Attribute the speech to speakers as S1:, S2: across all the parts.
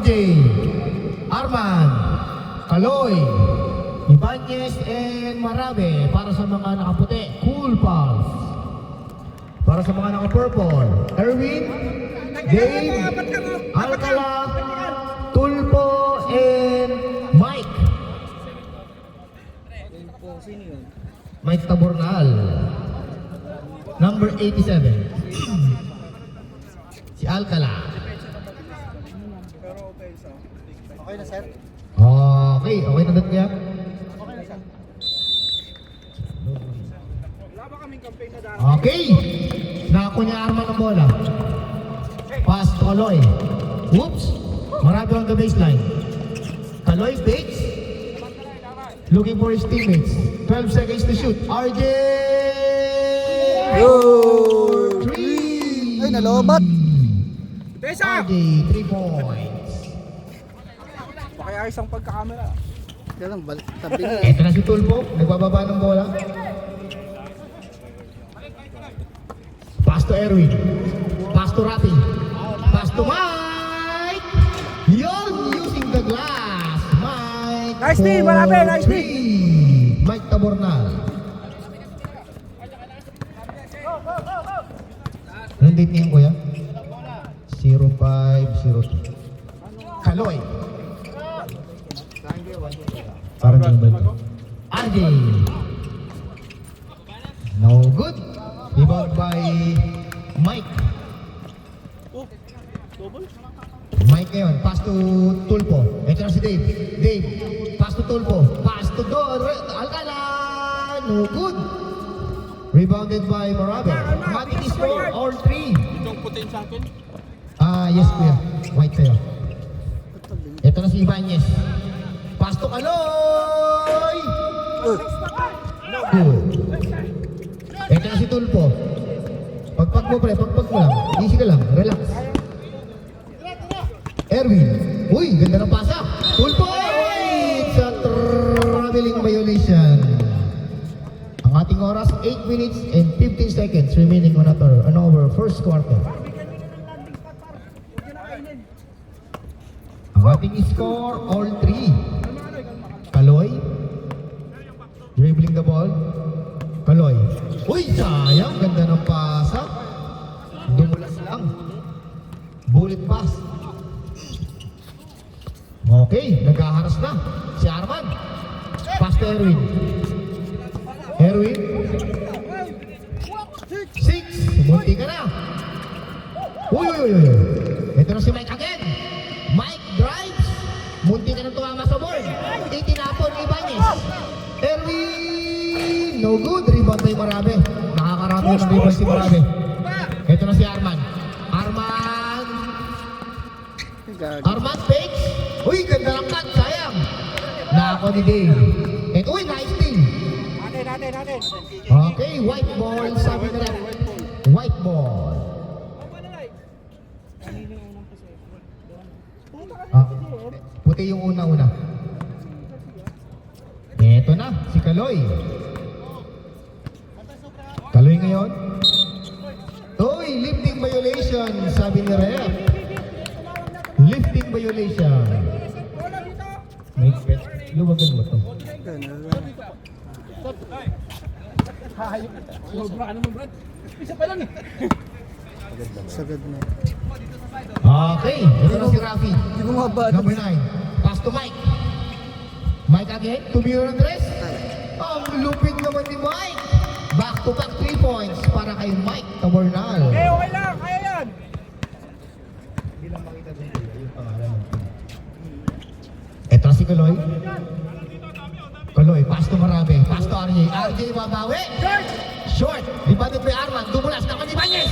S1: RJ, Arman, Kaloy, Ibanez, and Marabe. Para sa mga nakaputi, Cool Pals. Para sa mga naka-purple, Erwin, Dave, Alcala, Tulpo, and Mike. Mike Tabornal. Number 87. Si Alcala.
S2: Okay na, sir?
S1: Okay na ba kaya?
S2: Wala ba kaming campaign na daan?
S1: Okay! Nako niya Arman ang bola. Pass to Kaloy. Whoops! Marami on the baseline. Kaloy fakes. Looking for his teammates. 12 seconds to shoot. RJ!
S2: Yo!
S1: 3!
S2: Ay, nalobat!
S1: RJ, 3 points.
S2: Pakiayos ang pagkakamera. Kaya lang, balik tabi niya.
S1: Ito na si Tulpo. Nagbababa ng bola. Pass to Erwin. Pass to Rafi. Pass to Mike. Yon using the glass. Mike.
S2: Nice D, Marabe, nice D.
S1: Mike Tabornal. Anong date niyan, kuya? 0502. Kaloy. Parang ganun ba ito? RJ. No good. Rebound by Mike. Mike ngayon. Pass to Tulpo. Ito na si Dave. Dave. Pass to Tulpo. Pass to Alcala. No good. Rebounded by Marabe. Matik score all 3.
S3: Itong putin sa akin?
S1: Yes kuya. White sa'yo. Ito na si Ibanez. Pass to Kaloy! Good. Ito na si Tulpo. Pagpag mo pre, pagpag mo lang. Easy ka lang, relax. Erwin. Uy, ganda ng pasa. Tulpo! It's a traveling violation. Ang ating oras, 8 minutes and 15 seconds remaining on our first quarter. Ang ating score, all 3. Kaloy. Dribbling the ball. Kaloy. Uy, sayang. Ganda ng pasa. Dumulas lang. Bullet pass. Okay, naghaharas na. Si Arman. Pass to Erwin. Erwin. 6. Munti ka na. Uy. Ito na si Mike again. Mike drives. Munti ka nang tumama sa board. Itinapon ni Ibanez. Erwin. No good. Rebound by Marabe. Nakakarami ng rebound si Marabe. Ito na si Arman. Arman fakes. Uy, ganda ng cut. Sayang. Nako ni Dave. Ito, uy, nice thing.
S2: Natin.
S1: Okay, white ball. Sabi na rin. White ball. Puti yung una-una. Ito na, si Kaloy. Kaloy ngayon. Uy, lifting violation, sabi ni Rep. Lifting violation. Make bet. Luwagan mo to.
S3: Sobra ka naman, Brad. Isa pa lang eh.
S2: Sagad na.
S1: Okay, ito na si Rafi.
S2: Hindi mo mababa.
S1: Number 9. Pass to Mike. Mike again. Tumiro ng dress. Ang lupit naman ni Mike. Back to back 3 points para kay Mike Tabornal.
S2: Okay lang. Kaya yan.
S1: Hindi lang makita dito yung pangalan ng team. Ito na si Kaloy. Kaloy, pass to Marabe. Pass to RJ. RJ babawi. Short. Rebounded by Arman. Dumulas naman ni Ibanez.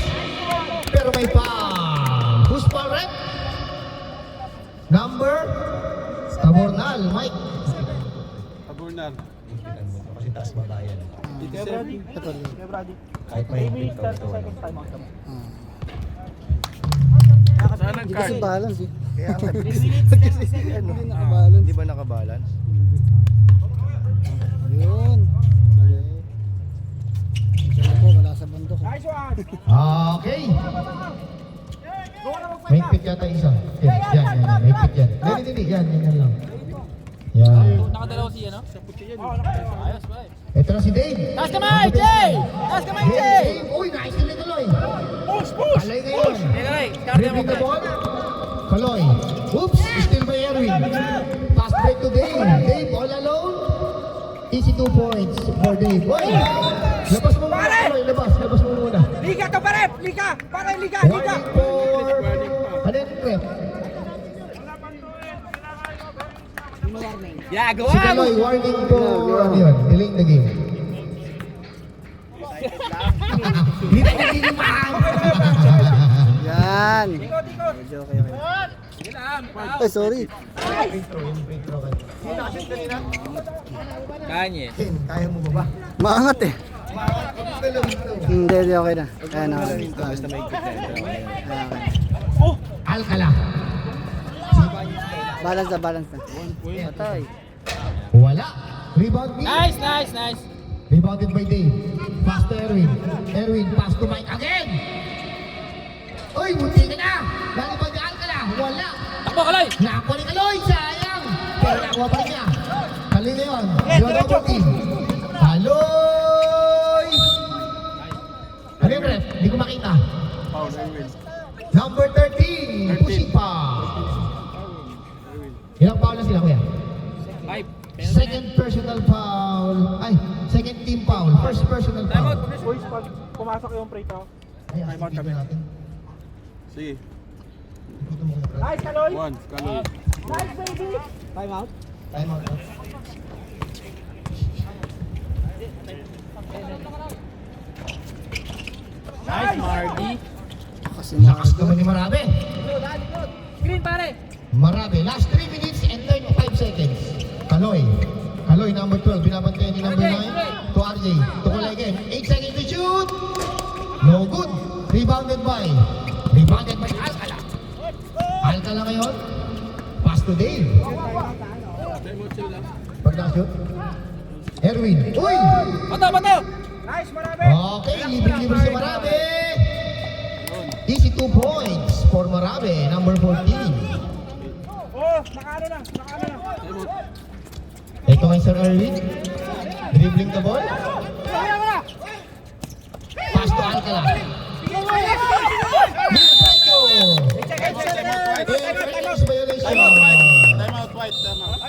S1: Pero may foul. Who's foul, Rep? Number Tabornal, Mike.
S3: Tabornal.
S1: Kasi taas babayan.
S3: Kaya Brady.
S2: Kaya Brady.
S1: Kahit may hindi ka ito.
S3: Saan ang
S2: Hindi
S3: card?
S2: kasi balance eh.
S4: Kaya nga,
S2: Hindi nakabalance.
S4: di ba nakabalance?
S2: Yun. Sana po, wala sa bundok.
S1: Okay. May pit yata isa. Yan. May pit yan. Hindi. Yan lang. Yan.
S4: Nakadalawa siya, no? Ayos ba eh.
S1: Ito na si Dave.
S4: Taas kamay, Jay! Taas kamay, Jay!
S1: Dave. Uy, nice na tuloy.
S3: Push, push!
S1: Alay ngayon.
S4: Kaloy, karte mo
S1: Dribbling the
S4: ka.
S1: ball. Kaloy. Oops, still by Erwin. Pass break to Dave. Dave all alone. Easy 2 points for Dave. Uy! Labas mo muna, Kaloy. Labas mo muna.
S2: Liga ka pare! Liga! Pare, liga!
S1: Warning for... Ano yung ref?
S4: Yeah, go
S1: Si Kaloy, warning for... Ano yun? Delaying the game. Hindi na nagigimang!
S2: Yan! Medyo okay. Ay, sorry.
S4: Kanye.
S1: Kaya mo ba ba?
S2: Maangat eh. Hindi, okay na. Ayan, okay.
S1: Alcala.
S2: Balance na. Patay.
S1: Wala. Rebound me.
S4: Nice, nice, nice.
S1: Rebounded by Dave. Pass to Erwin. Erwin, pass to Mike again. Uy, munti ka na. Lalipad ni Alcala. Wala.
S4: Takbo, Kaloy!
S1: Nakakuha ni Kaloy. Sayang. Pero nakuha pa rin niya. Kaloy na yun. Yung double team. Kaloy! Ano yung ref? Hindi ko makita.
S3: Foul, Erwin.
S1: Number 13. Pushing foul. Ilang foul na sila, kuya?
S4: 5.
S1: Second personal foul. Ay, second team foul. First personal foul.
S2: Boys, pag pumasok yung free throw.
S1: Ay, asipin na natin.
S3: Sige.
S1: Ikutin mo kuya.
S2: Nice, Kaloy!
S3: 1, Kaloy.
S2: Nice, baby! Time out.
S1: Time out.
S4: Nice, Mardy.
S2: Kasi
S1: Lakas naman ni Marabe.
S4: Green, pare!
S1: Marabe. Last 3 minutes and 35 seconds. Kaloy. Kaloy, number 12. Binabantayan ni number 9. To RJ. To Kulay again. 8 seconds to shoot. No good. Rebounded by Alcala. Alcala ngayon. Pass to Dave. Pag na-shoot. Erwin. Uy!
S4: Bato!
S2: Nice, marami!
S1: Okay, libre-libre si Marabe. Easy 2 points for Marabe, number 14.
S2: Oh, nakaano na.
S1: Ito kay Sir Erwin. Dribbling the ball. Pass to Alcala. Milagro! Against violation.
S3: Time out, White. Time out.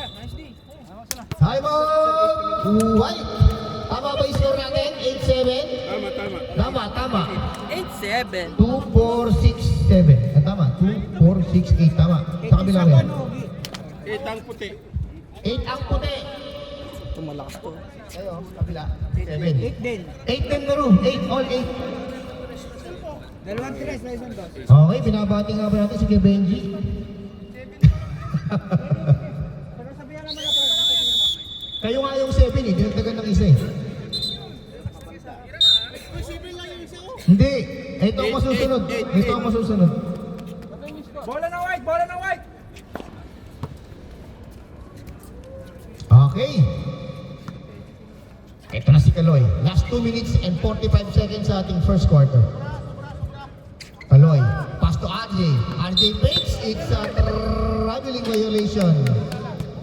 S1: Time out! White. Tama ba yung score natin? 8-7? Tama.
S4: 8-7.
S1: 2, 4, 6, 7. Tama. 2, 4, 6, 8. Tama. Sa kabila mo yan.
S3: 8 ang puti.
S1: 8 ang puti.
S2: Ito malakas to.
S1: Ayo, kabila. 7.
S2: 8 din.
S1: 8 din na room. 8, all 8.
S2: Dalawang tres na isang dos.
S1: Okay, binabati nga ba natin si Kuya Benji?
S2: Pero sabihan naman ako.
S1: Kayo nga yung 7 eh, dinagdagan ng isa eh. Hindi, ito ang masusunod. Ito ang masusunod.
S2: Bola na white!
S1: Okay. Ito na si Kaloy. Last 2 minutes and 45 seconds sa ating first quarter. Kaloy, pass to RJ. RJ breaks. It's a traveling violation.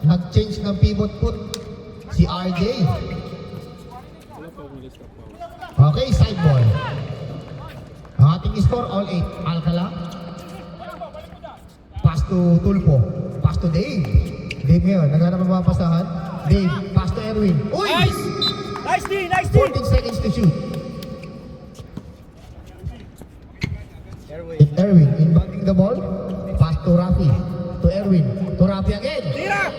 S1: Nag-change ng pivot foot si RJ. Okay, side ball. Ang ating score, all 8. Alcala. Pass to Tulpo. Pass to Dave. Dave ngayon, naghanap ang mapasahan. Dave, pass to Erwin. Uy!
S4: Nice!
S2: Nice D!
S1: 14 seconds to shoot. Erwin, inbounding the ball. Pass to Rafi. To Erwin. To Rafi again.
S2: Tira!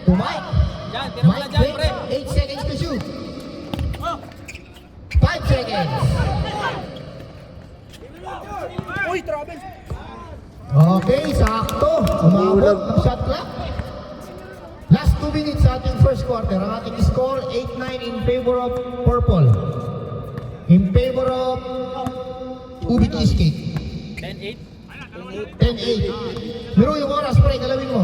S1: To Mike.
S4: Dyan, tira mo lang
S1: Mike
S4: dyan, pre.
S1: break. 8 seconds to shoot. 5 seconds.
S2: Uy, Travis!
S1: Okay, sakto. Umabot ng shot clock. Last 2 minutes sa ating first quarter. Ang ating score, 8-9 in favor of Purple. In favor of Ubi Cheesecake.
S4: 10-8.
S1: 10-8. Miro yung oras, pre. Galawin mo.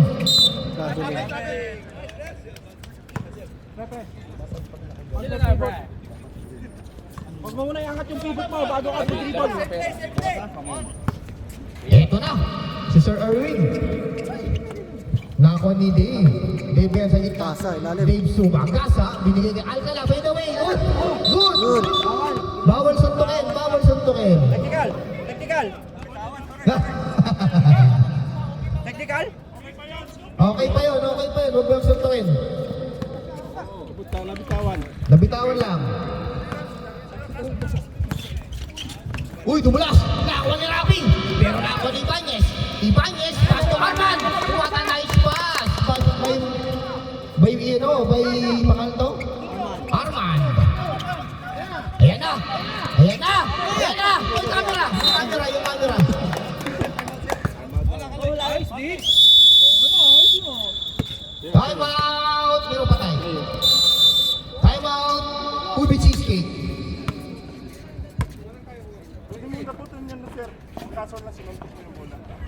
S4: Sila na, pre.
S2: Huwag mo muna iangat yung pivot mo bago ka mag-dribble.
S1: Ito na. Si Sir Erwin. Nako ni Dave. Dave yan sa gitna.
S2: Pasa, ilalim.
S1: Dave Sumagasa. Binigay kay Alcala. By the way. Good. Good.
S2: Good.
S1: Bawal suntukin. Bawal suntukin.
S4: Technical. Technical. Technical.
S1: Okay pa yun. Okay pa yun. Huwag mo suntukin.
S3: Nabitawan.
S1: Nabitawan lang. Uy, dumulas! Nakakuha ni Rafi! Pero nakakuha ni Ibanez! Ibanez, pass to Arman! What a nice pass! Pass by pangalan to? Arman! Ayan na! Ayan na! Ayan na! Yung camera! Yung camera! Time out! Meron patay. Time out! Ubi cheesecake.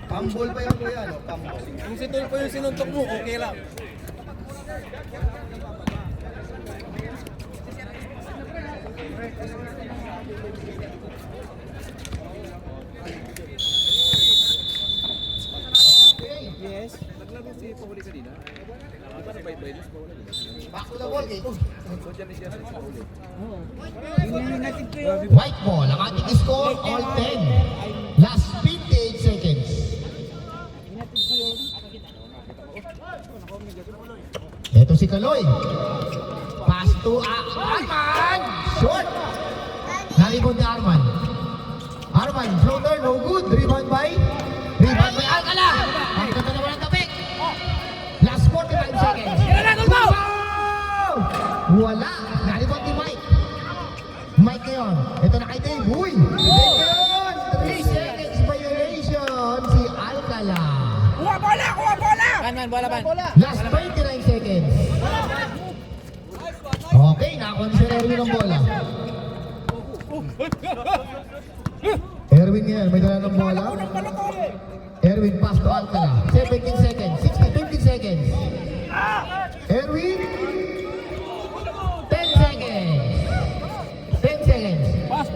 S2: Pambol pa yan kuya, no? Pambol.
S4: Kung si Tulfo yung sinuntok mo, okay lang.
S1: Back to the ball game. White ball. Ang ating score, all 10. Last 58 seconds. Ito si Kaloy. Pass to Arman. Short. Nalibon ni Arman. Arman, floater, no good. Rebound by Alcala. Ang ganda naman ang tapik. Last 45 seconds. Wala. Nalibon ni Mike. Mike ngayon. Ito na kay Dave. Uy! Dave ngayon. 3 seconds violation si Alcala.
S4: Kuha bola! Kanan, bola ban.
S1: Last 29 seconds. Okay, nakakuha si Erwin ng bola. Erwin ngayon, may dala ng bola. Erwin, pass to Alcala. 17 seconds. 15 seconds. Erwin. 10 seconds. 10 seconds. 7.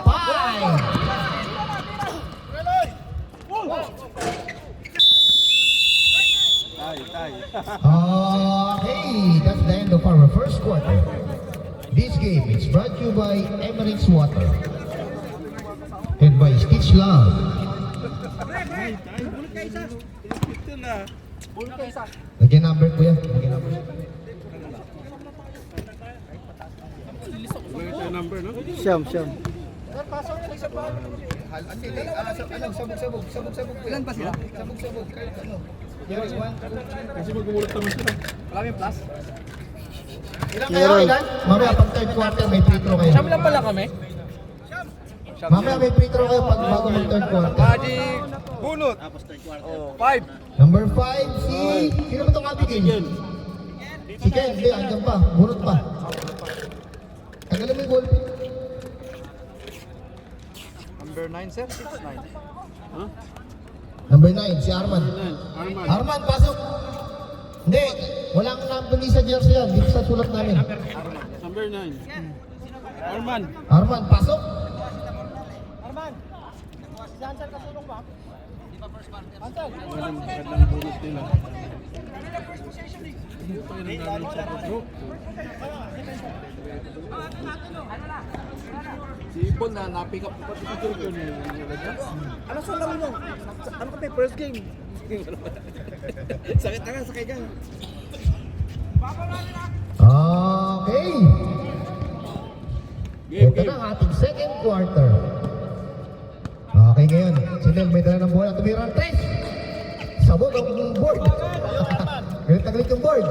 S1: 5.
S3: Tay.
S1: Okay, that's the end of our first quarter. This game is brought to you by Emirates Water and by Stitch Love.
S3: Ito na.
S1: Lagyan number ko yan. Lagyan number.
S3: Wala tayo number, no?
S2: Siyam.
S1: Sabog.
S2: Ilan pa sila?
S1: Sabog.
S3: Kasi magmulot naman sila.
S2: Meron.
S1: Mamaya pag third quarter may free throw kayo.
S4: Siyam lang pala kami.
S1: Mamaya may free throw kayo pag bago mag third quarter.
S4: Bunot. 5.
S1: Number 5, sino ba itong kabigin? Si Ken, hindi, andyan pa. Bunot pa. Tagalan mo yung goal.
S2: Number 9 sir, 6'9".
S1: Number 9, si Arman.
S3: Arman.
S1: Arman, pasok. Hindi, walang number sa jersey yan. Dito sa sulat namin.
S3: Number 9. Arman.
S1: Arman, pasok.
S3: Walang bunot nila. Si Ipon na na-pick up pa si Jurgen.
S4: Ano sa laro mo? Ano ka first game? Sakit na nga sa kaigan.
S1: Okay. Ito na ang ating second quarter. Okay ngayon. Si Nel may dala ng bola. Tumira ng 3. Sabog ang board. Galit yung board.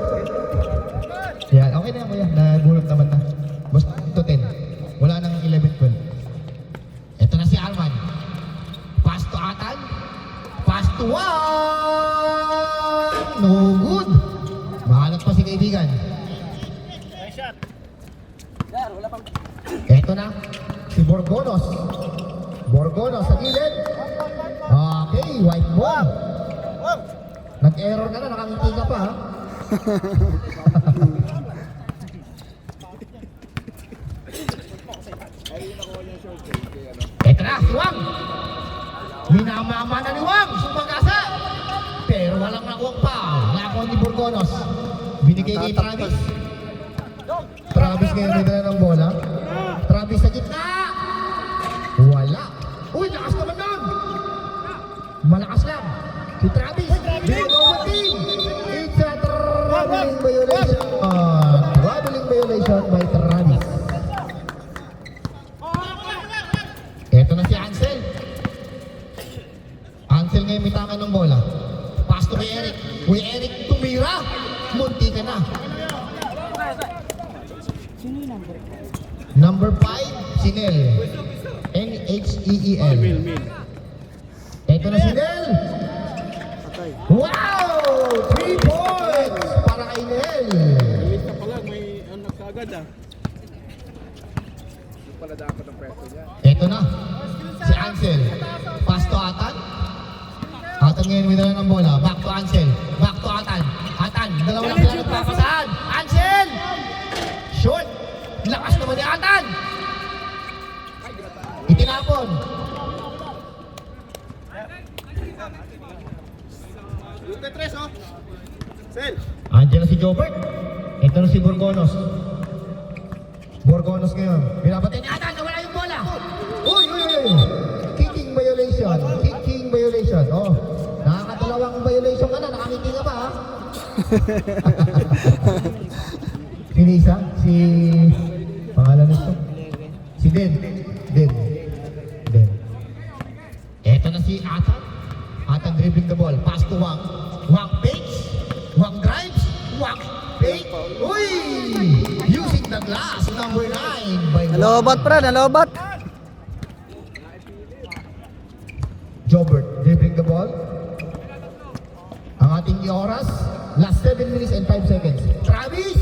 S1: Yan, okay na kuya. Nabulog naman na. Basta ito 10. Wala nang 11-12. Ito na si Arman. Pass to Atan. Pass to Juan. No good. Mahanap pa si kaibigan. Ito na. Si Borgonos. Borgonos sa gilid. Okay, white ball. Nag-error ka na, nakangiti ka pa ha. Ito na, swang! Minamama na ni Wang, sumagasa. Pero walang nakuha pa. Nakuha ni Burgonos. Binigay kay Travis. Travis ngayon may dala ng bola. Travis sa gitna. Wala. Uy, lakas naman nun. Malakas lang. Si Travis. Binigay team. It's a traveling violation. Traveling violation by Travis. Eto na si Ansel. Ansel ngayon may tangan ng bola. Pass to kay Eric. Uy, Eric, tumira. Munti ka na. Number 5, si Nel. N-H-E-E-L.
S3: Mil.
S1: Eto na si Nel.
S2: Patay.
S1: Wow! 3 points para kay Nel.
S3: Bilis ka pa lang, may anak ka agad ah. Hindi pala dapat ang pwesto niya.
S1: Eto na. Si Ansel. Pass to Atan. Atan ngayon may dala ng bola. Back to Ansel. Back to Atan. Atan. Dalawa lang sila nagpapasaan. Ansel! Short. Lakas naman ni Atan. Itinapon.
S3: Luka 3 oh. Sel.
S1: Andiyan na si Jobert. Ito na si Burgonos. Burgonos ngayon. Binabatay ni Atan. Nawala yung bola. Uy! Kicking violation. Kicking violation. Oh. Nakakadalawang violation ka na. Nakangiti ka pa ha. Sino isa? Si... Pangalan nito? Si Den. Den. Eto na si Atan. Atan dribbling the ball. Pass to Wang. Wang fakes. Wang drives. Wang fake. Uy! Using the glass. Number 9 by Wang.
S2: Nalobat pre, nalobat.
S1: Jobert dribbling the ball. Ang ating oras. Last 7 minutes and 5 seconds. Travis!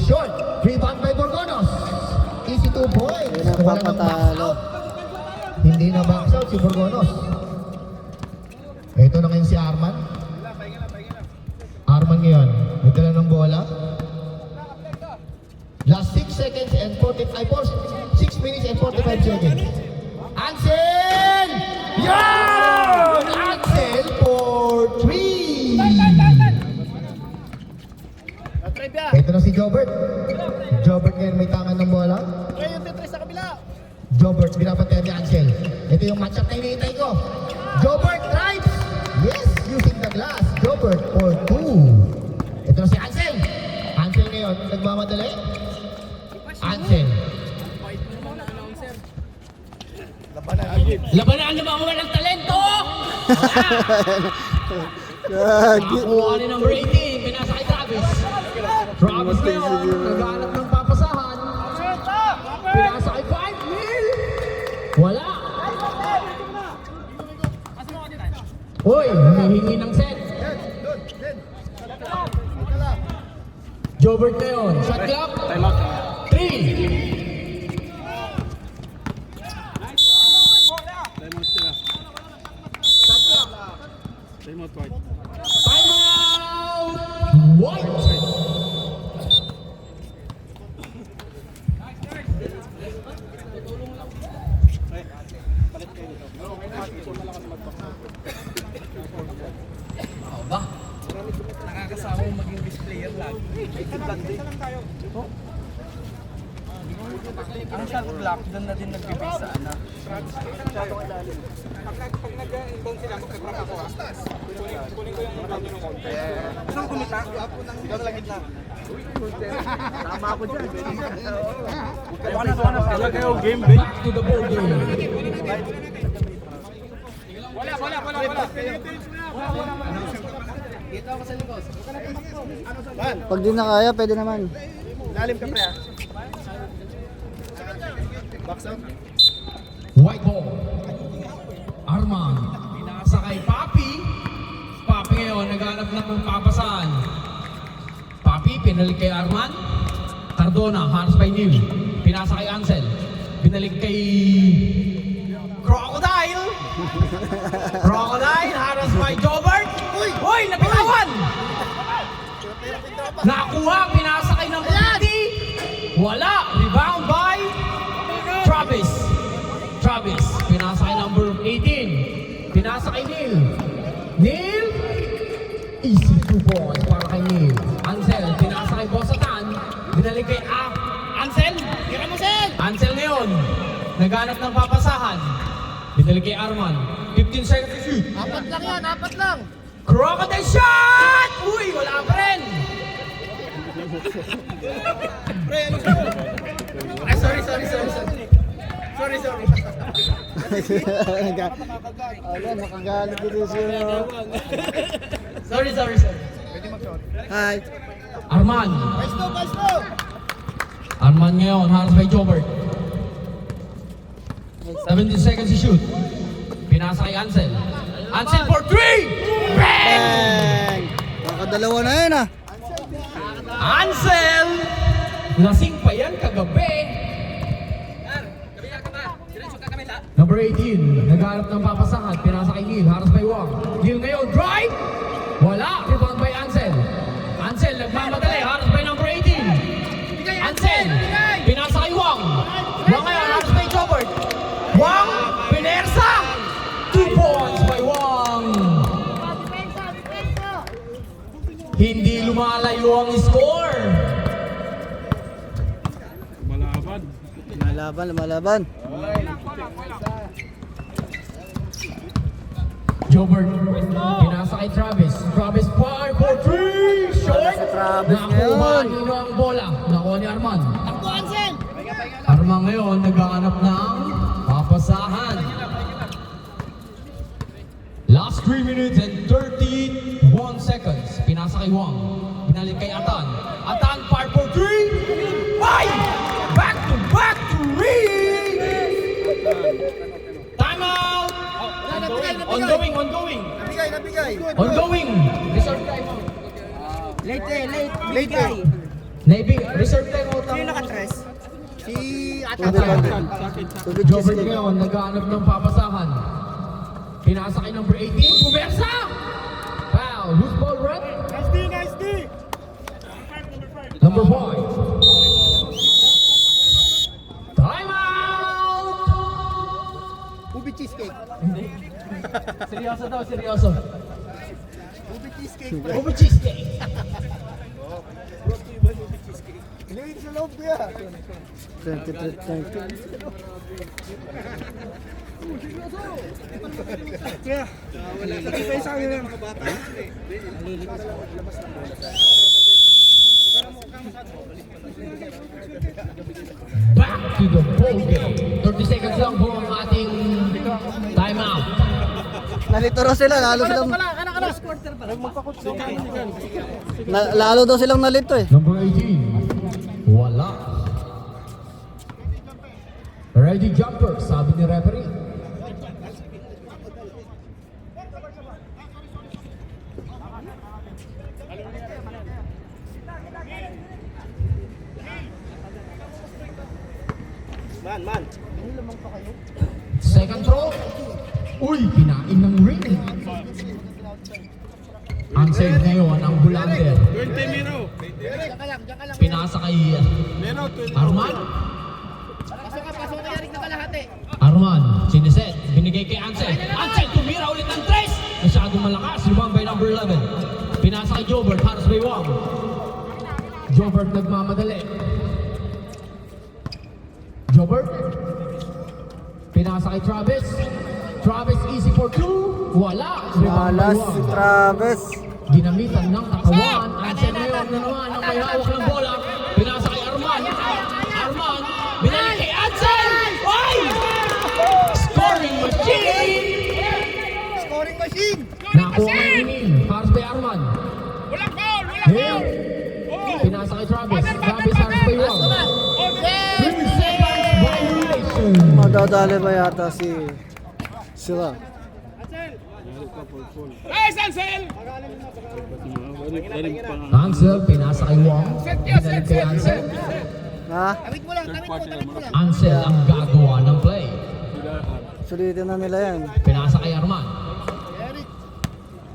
S1: Short. Rebound by Burgonos. Easy 2 points.
S2: Hindi na
S1: Wala nang box
S2: papatalo.
S1: out. Hindi na box out si Burgonos. Ito na ngayon si Arman. Arman ngayon. May dala ng bola. Last 6 seconds and 6 minutes and 45 seconds. Ansel! Yan! Ansel for 3! Ito na si Jobert. Jobert ngayon may tangan ng bola. Jobert, binapatay ni Ansel. Ito yung matchup na hinihintay ko. Jobert drives! Yes, using the glass. Jobert for 2. Ito na si Ansel. Ansel ngayon, nagmamadali. Ansel. Labanan na mga walang talento!
S2: Gagi.
S1: Nakuha ni number 18, pinasa kay Travis. Travis ngayon, naghanap ng papasahan. Pinasa kay 5 mil. Wala. Uy, humihingi ng set. Jobert ngayon, shot clock.
S3: Time out.
S1: 3.
S3: Time out sila.
S1: Shot clock.
S3: Time out white.
S1: Time out! White! Ba?
S4: Nakakasama mo maging best player lagi. Ang shot block, doon na din nag-base sa ano. Pag nag-inbound sila, mag-crack ako ha. Kunin ko yung inbound ng konti. Gusto mo kumita? Ikaw na lang gitna. Tama ako dyan.
S3: Wala kayo game bench.
S1: Back to the ball game.
S4: Wala. Dito ako sa likod.
S2: Pag di na kaya, pwede naman.
S4: Lalim ka pre ha.
S1: White ball. Arman. Pinasa kay Papi. Papi ngayon, naghanap na kung papasan. Papi, pinalik kay Arman. Cardona, harus by New. Pinasa kay Ansel. Binalik kay Crocodile. Crocodile, harus by Jobert. Uy, napitawan! Nakuha, pinasa kay number 50. Wala, rebound by Travis. Pinasa kay number 18.
S5: Pinasa kay Neil. Neil! Easy 2 points para kay Neil. Ansel, pinasa kay Bosatan. Binalik kay Ansel.
S4: Tira mo, Sel!
S5: Ansel ngayon, naghanap ng papasahan. Binalik kay Arman. 15 seconds to shoot.
S4: Apat lang yan, apat lang!
S5: Crocodile shot! Uy, wala pa rin!
S4: Ay, sorry. Sorry.
S2: Alam, makagalit dito siya.
S5: Sorry.
S2: Hi.
S5: Arman.
S4: Vice no!
S5: Arman ngayon, haras by Jobert. 17 seconds to shoot. Pinasa kay Ansel. Ansel for 3! Bang!
S2: Bang! Nakadalawa na yan ah.
S5: Ansel! Lasing pa yan kagabi. Number 18, naghanap ng papasahan. Pinasa kay Neil, haras by Wang. Neil ngayon, drive! Wala, rebound by Ansel. Ansel, nagmamadali, haras by number 18. Ansel, pinasa kay Wang. Wang ngayon, haras by Jobert. Wang, pinersa! 2 points by Wang. Hindi lumalayo ang score.
S3: Malaban.
S5: Jobert, pinasa kay Travis. Travis fire for 3! Short!
S2: Si Travis
S5: Nakuha
S2: ngayon.
S5: nino ang bola. Nakuha ni Arman.
S4: Takbo, Ansel!
S5: Arman ngayon, naghahanap ng papasahan. Last 3 minutes and 31 seconds. Pinasa kay Wang. Binalik kay Atan. Atan fire for 3! Ay! Back to 3! Time out! Ongoing.
S4: Nabigay!
S5: Ongoing. Reserve time out.
S4: Late eh!
S5: Navy, reserve time out.
S4: Sino nakatres? Si
S2: Tubig
S5: Jobert
S2: cheesecake.
S5: ngayon, naghahanap ng papasahan. Pinasa kay number 18, Pumersa! Foul, who's ball run?
S4: Nice D!
S5: Number 5. Time out!
S4: Ubi cheesecake!
S5: Seryoso daw, seryoso.
S4: Ubi cheesecake!
S5: Over cheesecake.
S4: Ilagay sa loob ko yan!
S2: 23.
S4: Kaya, wala ka pa sa akin ng mga bata.
S5: Back to the ball game. 30 seconds lang po ang ating time out.
S2: Nalito raw sila, lalo silang lalo daw silang nalito eh.
S5: Number 18, wala. Ready jumper, sabi ni referee.
S4: Man!
S5: Second throw. Uy, kinain ng ring. Ang save ngayon, ang bulander.
S3: 20 Miro.
S5: Pinasa kay
S3: Miro, 20.
S5: Arman.
S4: Pasok ka, Yarik na kalahati!
S5: Arman, siniset. Binigay kay Ansel. Ansel, tumira ulit ng 3. Masyadong malakas. Rebound by number 11. Pinasa kay Jobert. Haras by Wang. Jobert nagmamadali. Jobert. Pinasa kay Travis. Travis easy for 2. Wala. Rebound by
S2: Malas si
S5: Wang.
S2: Travis.
S5: Ginamitan ng katawan. Ansel ngayon na naman ang may hawak ng bola. Pinasa kay Arman. Arman. Binalik kay Ansel. Ay! Scoring machine!
S4: Scoring machine!
S5: Nakuha kay Neil. Haras by Arman.
S4: Walang foul!
S5: Neil. Pinasa kay Travis. Travis haras by Wang. 3 seconds violation.
S2: Madadali ba yata si sila?
S5: Ansel, pinasa kay Wang. Binalik kay Ansel.
S2: Ha?
S4: Tawid mo lang!
S5: Ansel ang gagawa ng play.
S2: Sulitin na nila yan.
S5: Pinasa kay Arman.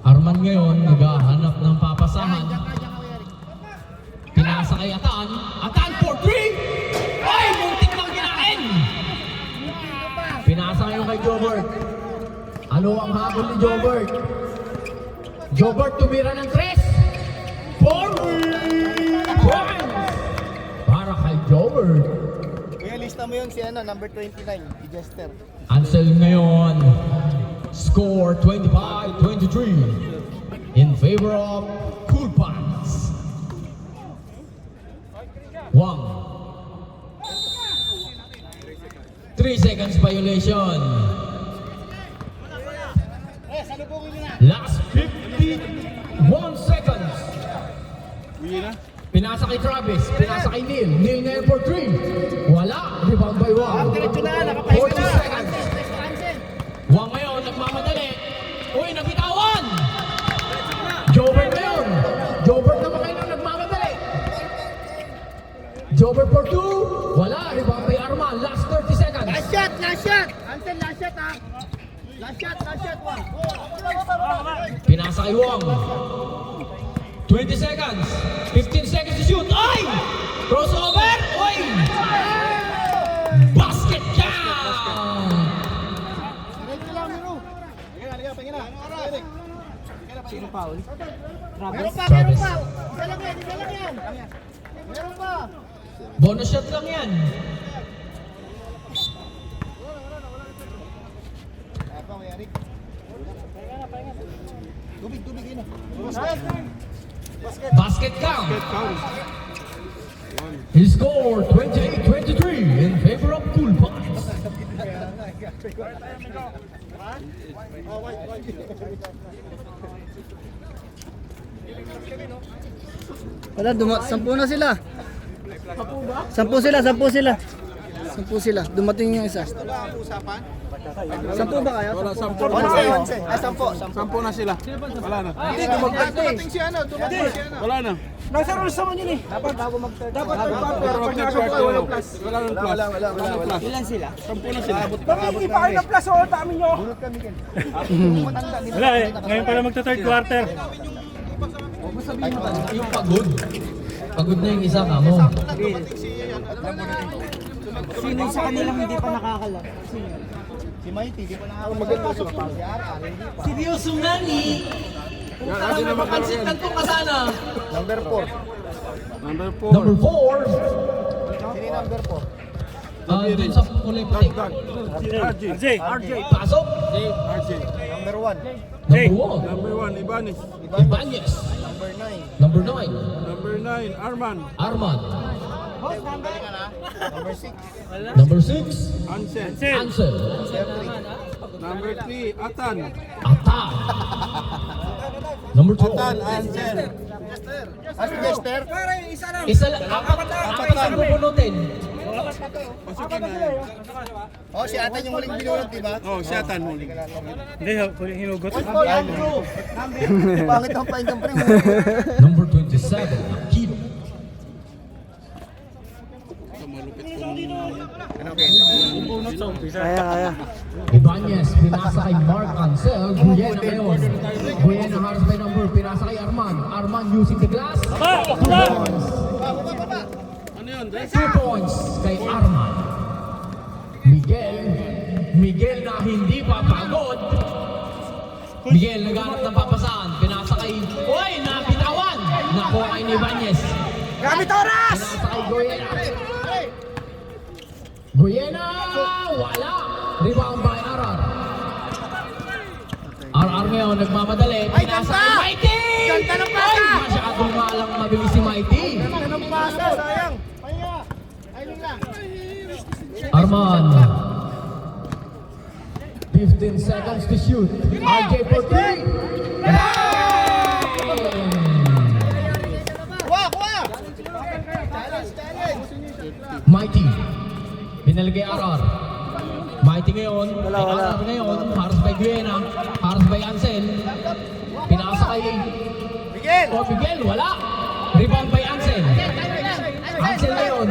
S5: Arman ngayon, naghahanap ng papasahan. Pinasa kay Atan. Atan for 3! Ay, muntik nang kinain! Pinasa ngayon kay Jobert. Ano Ano ang habol ni Jobert? Jobert tumira ng 3. Forward! Points! Para kay Jobert.
S2: Kuya, lista mo yun si number 29, si Jester.
S5: Ansel ngayon. Score 25-23 in favor of Cool Pants. Wang. 3 seconds violation. Last 51 seconds.
S3: Uwi na.
S5: Pinasa kay Travis, pinasa kay Neil. Neil ngayon for 3. Wala. Rebound by Wang. 40 seconds. Wang ngayon, nagmamadali. Uy, nabitawan! Jobert ngayon. Jobert naman ngayon ang nagmamadali. Jobert for 2. Wala. Rebound by Arman. Last 30 seconds.
S2: Last shot! Ansel, last shot ha! Last shot, Wang!
S5: Pinasa kay Wang. 20 seconds. 15 seconds to shoot. Ay! Crossover! Uy! Basket count!
S2: Sino foul? Meron pa!
S5: Travis.
S2: Isa lang yan! Meron pa!
S5: Bonus shot lang yan.
S2: Tubig yun.
S5: Basket count.
S3: Count.
S5: He scored 28-23 in favor of Cool Pants.
S2: Wala, 10 na sila. 10 sila. Dumating yung isa. 10 ba kaya?
S3: Wala, 10 na.
S2: 11. Ah, 10.
S3: 10 na sila. Wala na.
S2: Hindi, dumating si
S3: Wala na.
S2: Nasa rules naman yun eh. Dapat bago mag-start. Dapat
S3: Pero wag nag-start walang plus. Wala nang plus. Wala.
S2: Ilan sila?
S3: 10 na sila.
S2: Hindi pa kayo ng plus o dami nyo. Bulot kami ken.
S6: Wala eh, ngayon pala magta-third quarter.
S5: Yung pagod. Pagod na yung isa ka mo.
S2: Sino sa kanilang hindi pa nakakala? Si Mighty, di pa nakakala.
S5: Seryoso nga ni. Kung tama na mapansin tanto ka sana.
S2: Number 4.
S3: Number 4.
S5: Number 4.
S2: Sino number 4?
S5: Dun sa kulay puti.
S3: RJ.
S6: RJ,
S5: Pasok.
S3: RJ.
S2: Number 1.
S5: Number 1.
S3: Number 1, Ibanez.
S5: Ibanez.
S2: Number 9.
S5: Number 9.
S3: Number 9, Arman.
S5: Arman.
S2: Number 6.
S5: Number 6.
S3: Ansel.
S5: Ansel.
S3: Number 3, Atan.
S5: Atan. Number 2.
S3: Atan, Ansel.
S2: Ah, si Jester?
S5: Isa lang. Apat na pupunutin.
S3: Pasukin na yan.
S2: Oh, si Atan yung huling binulot, di ba?
S3: Oh, si Atan huli.
S6: Hindi, huling hinugot.
S2: Andrew! Pangit ang painggang pre mo.
S5: Number 27. Aquino.
S2: Kaya.
S5: Ibanez, pinasa kay Mark Ansel. Guyena ngayon. Guyena halos by number. Pinasa kay Arman. Arman using the glass. 2 points.
S3: Ano yun?
S5: 2 points kay Arman. Miguel na hindi pa pagod. Miguel naghanap ng papasahan. Pinasa kay... Uy! Napitawan! Nakuha kay ni Ibanez.
S2: Gamit oras!
S5: Pinasa kay Guyena. Guyena! Wala! Rebound by RR. RR ngayon nagmamadali. Pinasa kay Mighty!
S2: Ganda ng pasa!
S5: Ay! Masyadong malang mabilis si Mighty.
S2: Ganda ng pasa, sayang! Pahinga! Ayun lang!
S5: Arman. 15 seconds to shoot. RJ for 3.
S2: Kuha!
S5: Mighty. Binalagay RR. Mighty ngayon.
S2: Wala.
S5: RR ngayon. Haros by Guyena. Haros by Ansel. Pinasa kay...
S2: Miguel!
S5: Miguel. Wala. Rebound by Ansel. Ansel ngayon.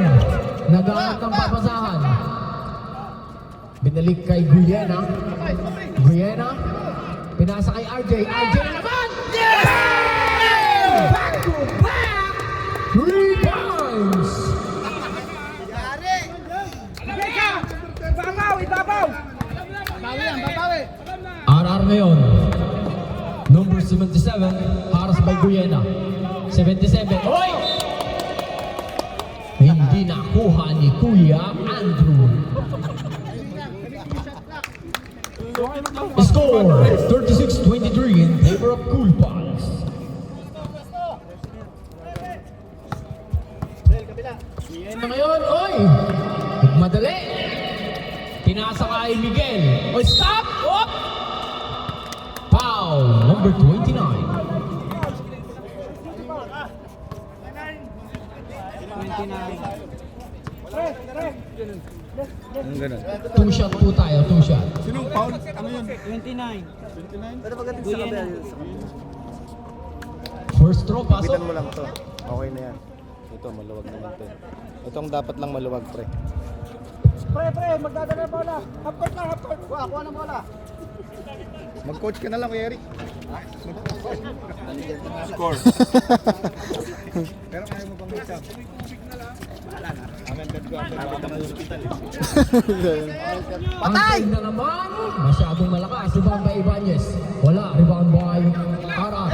S5: Naghanap ng papasahan. Binalik kay Guyena. Pinasa kay RJ. RJ na naman! Yes! Back to back! 3 points!
S2: Ibabaw! Babawi!
S5: RR ngayon. Number 77, haras by Guyena. 77, oy! Hindi nakuha ni Kuya Andrew. Score 36-23 in favor of Cool Pals. Guyena ngayon, oy! Madali! Pinasa kay Miguel. Oy, stop! Op! Foul, number 29.
S3: Ang ganun.
S5: Two shot po tayo, two shot.
S3: Sinong foul? Ano yun?
S2: Pero pagdating sa kabel,
S5: First throw, pasok.
S3: Bitan mo lang to. Okay na yan. Ito, maluwag naman to. Itong dapat lang maluwag, pre.
S2: Pre, magdadala bola. Half court lang, half court. Kuha ng bola.
S3: Mag-coach ka na lang, Kuya Eric. Score. Pero kaya mo pang mag-stop. Amen, God, God. Kapit ka ng hospital eh.
S5: Patay! na naman! Masyadong malakas. Rebound by Ibanez. Wala. Rebound by Ara.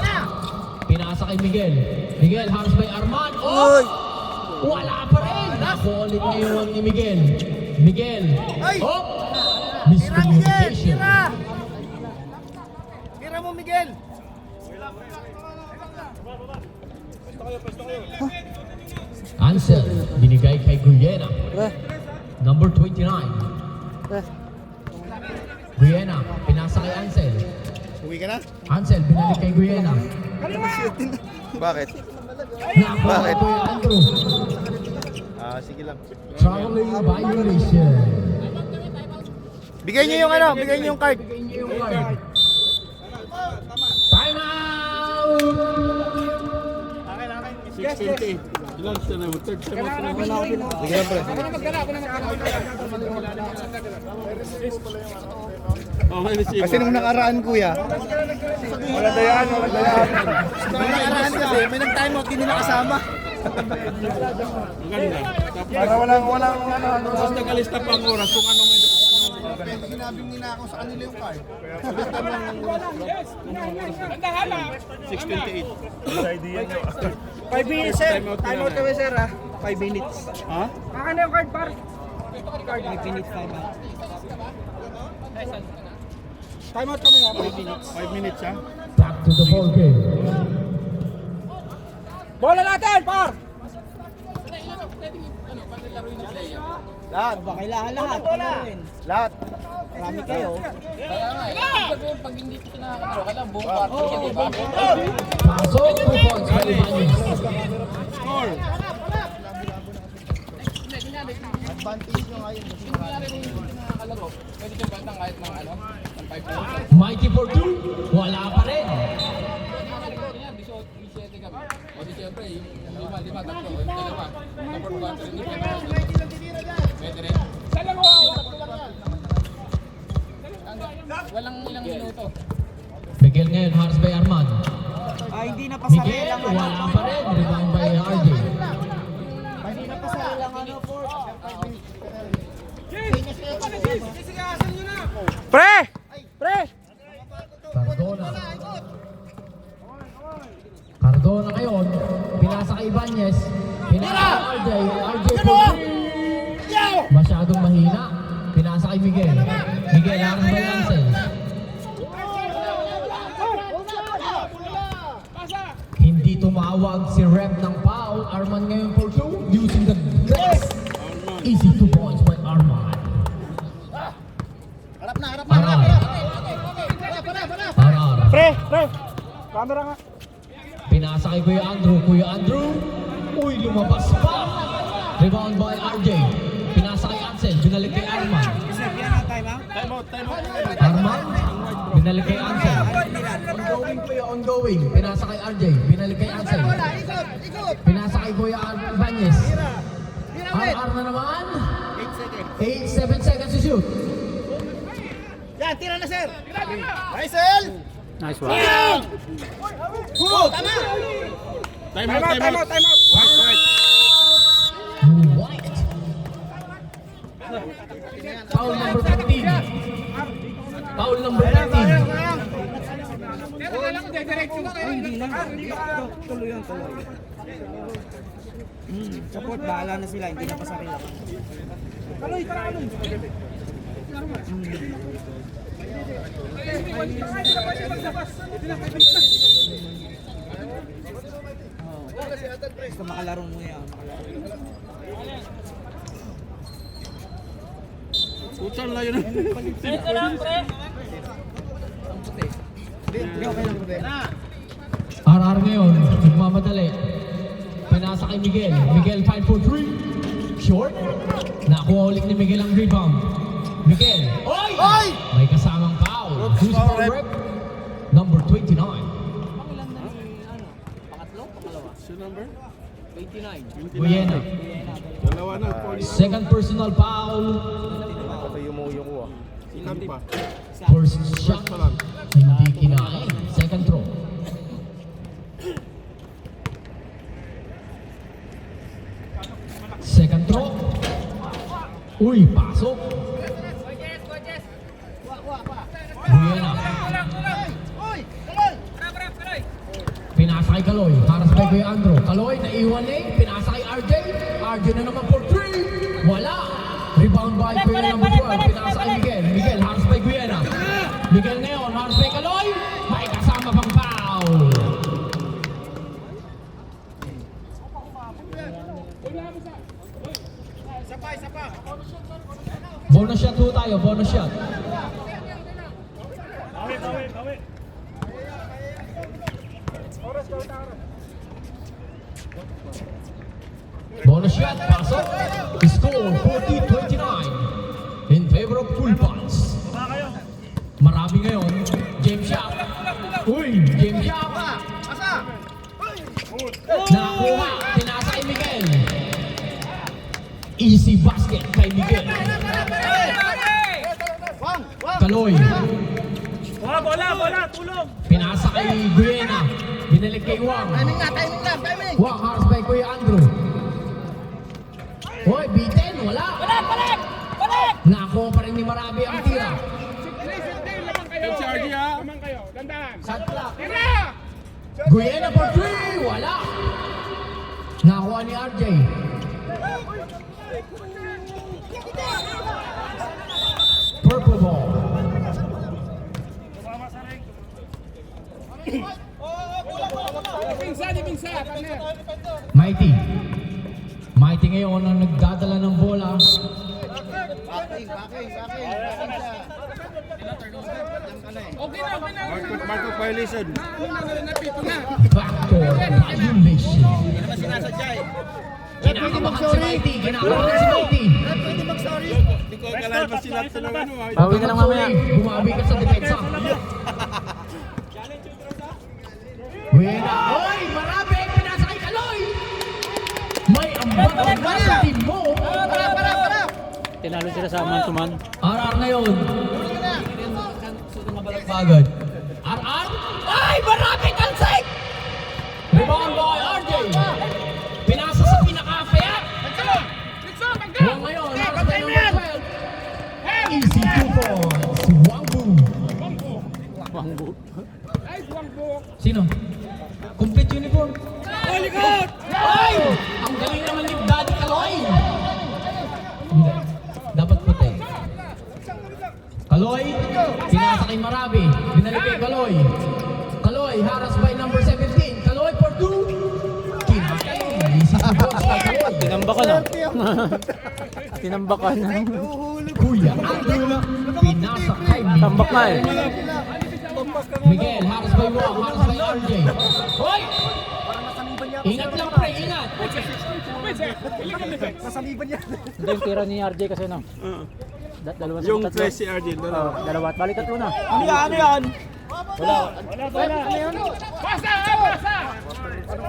S5: Pinasa kay Miguel. Miguel, hands by Arman. Oh! Wala pa rin! Nakulit ngayon ni Miguel. Miguel. Oh! Miscommunication.
S2: Tira mo, Miguel.
S5: Ansel, binigay kay Guyena. Number 29. Guyena, pinasa kay Ansel.
S3: Uwi ka na?
S5: Ansel, binalik kay Guyena.
S3: Bakit?
S5: Nakuha kay Kuya Andrew.
S3: Sige lang.
S5: Traveling violation.
S3: Bigay niyo yung ano, bigay niyo yung card.
S5: Bigay niyo yung card. Time out!
S3: Sige lang, pre. Kasi nung nakaraan, kuya. Wala dayaan. Nung nakaraan kasi, may nag-time out, hindi nila kasama. Para walang ano. Tapos nakalista pa ang oras kung anong sinabing nila ako sa kanila yung card. 6:28.
S2: 5 minutes, sir. Time out kami, sir, ha? 5 minutes.
S3: Ha?
S2: Kaka na yung card, par. 5 minutes, time out.
S3: Time out kami ha? 5 minutes. 5 minutes ha?
S5: Back to the ball game.
S2: Bola natin, par!
S3: Lahat.
S2: Kailangan lahat. Bola.
S3: Lahat.
S2: Marami kayo.
S5: Pasok, 2 points by Ibanez.
S3: Score. Advantage nyo ngayon.
S5: Mighty for 2, wala pa rin.
S4: Walang ilang minuto.
S5: Miguel ngayon, haras by Arman.
S2: Hindi na
S5: Miguel, wala pa rin. Rebound by RJ.
S2: Hindi na pasalang ano, for.
S3: Pre!
S2: Pre!
S5: Cardona. Cardona ngayon, pinasa kay Ibanez. Pinasa kay RJ. RJ for 3. Masyadong mahina. Pinasa kay Miguel. Miguel, haras by Ansel. Hindi tumawag si Rep ng foul. Arman ngayon for 2. Using the glass. Easy 2 points by Arman.
S2: Harap na.
S5: Arar.
S2: Pre! Camera nga.
S5: Pinasa kay Kuya Andrew. Kuya Andrew. Uy, lumabas pa. Rebound by RJ. Pinasa kay Ansel. Binalik kay Arman. Arman. Binalik kay Ansel. Ongoing Kuya, ongoing. Pinasa kay RJ. Binalik kay Ansel. Pinasa kay Kuya Ibanez. RR na naman. 8-7 seconds to shoot.
S2: Yan, tira na, sir.
S3: Rysel!
S6: Nice one.
S2: Tama!
S3: Time out.
S5: White. Foul number 15. Foul number 15.
S4: Hindi na. Tuloy yan, tuloy. Support, bahala na sila. Hindi na pasarila. Kaloy, kaloy. Basta makalaro mo yan.
S3: Utsan lang yun.
S5: RR ngayon, nagmamadali. Pinasa kay Miguel. Miguel 5 for 3. Short. Nakuha ulit ni Miguel ang rebound. Miguel. Oy!
S3: Oy!
S5: May kasamang foul. Who's
S3: foul,
S5: for
S3: rep?
S5: rep? Number 29.
S4: Pangatlo, pangalawa.
S3: Sino number?
S4: 29.
S5: Buena.
S3: Dalawa na.
S5: Second personal foul.
S3: Patay yung muyo ko ah. Ilan pa?
S5: First shot. Hindi kinain. Second throw. Second throw. Uy, pasok. Buena. Pinasa kay Kaloy. Haras kay Kuya Andrew. Kaloy, naiwan eh. Pinasa kay RJ. RJ na naman for 3. Wala. Rebound by Kuya number 12. Pinasa kay Miguel. Miguel, haras kay Guyena. Miguel ngayon, haras kay Kaloy. May kasama pang foul. Bonus shot po tayo, bonus shot. Bonus shot, pasok. Score 40-29 in favor of Tulpans. Marami ngayon. James Shop. Uy, James Shop. Nakuha, pinasa kay Miguel. Easy basket kay Miguel. Kaloy.
S6: Bola, tulong!
S5: Pinasa kay Guyena. Binalik kay Wang.
S4: Timing!
S5: Wang, haras by Kuya Andrew. Hoy, bitin, wala. Balik! Nakuha pa rin ni Marabi ang tira.
S3: HRG ha?
S5: Shot clock. Guyena for 3, wala. Nakuha ni RJ. Purple ball. Mighty. Mighty ngayon ang nagdadala ng bola.
S3: Marco violation.
S5: Backdoor violation. Kinakabahan si Mighty. Kinakabahan si Mighty.
S3: Hindi ko akalain pa sila ito ng ano.
S5: Bawi na lang mamaya. Bumabi ka sa depensa. Buena. Oy, Marabi! Pinasa kay Kaloy! May ambag na sa team mo.
S6: Tinalo sila sa man-to-man.
S5: RR ngayon. Bagad. RR? Ay! Marabi! Kalsik! Rebound by RJ. Pinasa sa pinaka-fair. Huwag ngayon. Haras na number 12. Easy 2 points. Wangbu. Sino? Complete uniform. Ay! Ang galing naman ni Daddy Kaloy. Hindi. Dapat puti. Kaloy, pinasa kay Marabi. Binalik kay Kaloy. Kaloy, haras by number 17. Kaloy for 2. Kinakay. Easy 2 points kay Kaloy.
S6: Tinambakan na. Tinambakan na.
S5: Kuya Andrew, pinasa kay Miguel.
S6: Tambak na eh.
S5: Miguel, haras by Wong, haras by RJ. Hoy! Ingat lang pre, ingat.
S6: Hindi yung tira ni RJ kasi no. Dalawa sa
S3: Yung
S6: tatlo.
S3: press si RJ.
S6: Dalawa at balik tatlo na.
S4: Ano yan?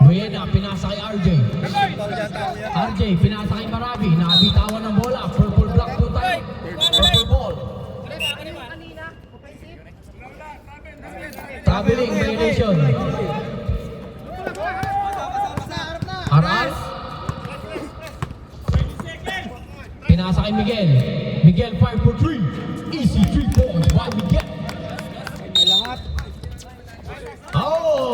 S5: Buena, pinasa kay RJ. RJ, pinasa kay Marabi. Nakabitawan ng bola. Purple block po tayo. Purple ball. Traveling violation. RR. Pinasa kay Miguel. Miguel 5 for 3. Easy 3 points by Miguel. Oh!